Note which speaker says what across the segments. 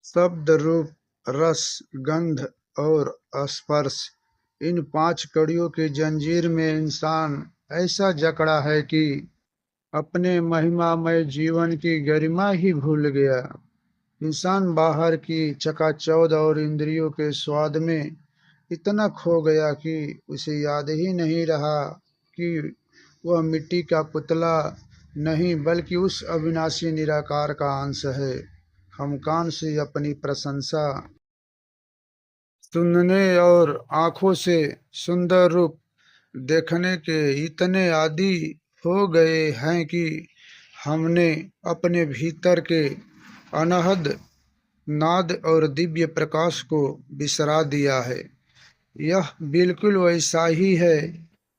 Speaker 1: शब्द, रूप, रस, गंध और स्पर्श, इन 5 कड़ियों की जंजीर में इंसान ऐसा जकड़ा है कि अपने महिमामय जीवन की गरिमा ही भूल गया। इंसान बाहर की चकाचौंध और इंद्रियों के स्वाद में इतना खो गया कि उसे याद ही नहीं रहा कि वह मिट्टी का पुतला नहीं बल्कि उस अविनाशी निराकार का अंश है। हम कान से अपनी प्रशंसा सुनने और आंखों से सुंदर रूप देखने के इतने आदी हो गए हैं कि हमने अपने भीतर के अनहद नाद और दिव्य प्रकाश को बिसरा दिया है। यह बिल्कुल वैसा ही है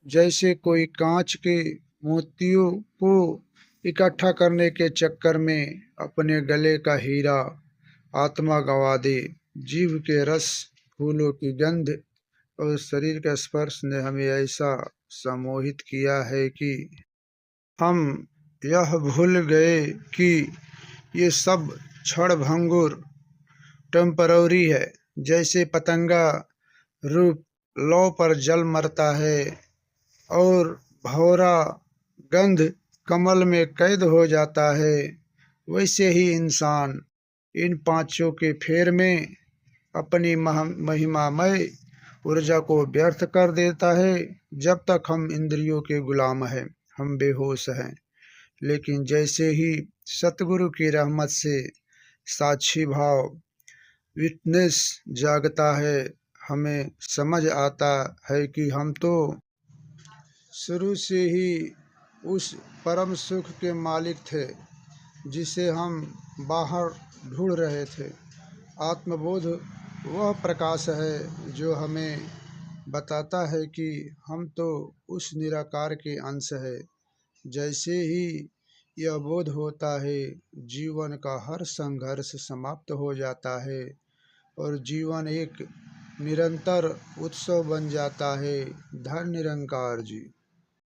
Speaker 1: जैसे कोई कांच के मोतियों को इकट्ठा करने के चक्कर में अपने गले का हीरा आत्मा गंवा दे। जीव के रस, फूलों की गंध और शरीर का स्पर्श ने हमें ऐसा सम्मोहित किया है कि हम यह भूल गए कि ये सब क्षण भंगुर टेम्पररी है। जैसे पतंगा रूप लौ पर जल मरता है और भौरा गंध कमल में कैद हो जाता है, वैसे ही इंसान इन पांचों के फेर में अपनी महिमामय ऊर्जा को व्यर्थ कर देता है। जब तक हम इंद्रियों के गुलाम हैं, हम बेहोश हैं। लेकिन जैसे ही सतगुरु की रहमत से साक्षी भाव विटनेस जागता है, हमें समझ आता है कि हम तो शुरू से ही उस परम सुख के मालिक थे जिसे हम बाहर ढूंढ रहे थे। आत्मबोध वह प्रकाश है जो हमें बताता है कि हम तो उस निराकार के अंश है। जैसे ही यह बोध होता है, जीवन का हर संघर्ष समाप्त हो जाता है और जीवन एक निरंतर उत्सव बन जाता है। धन्य निरंकार जी।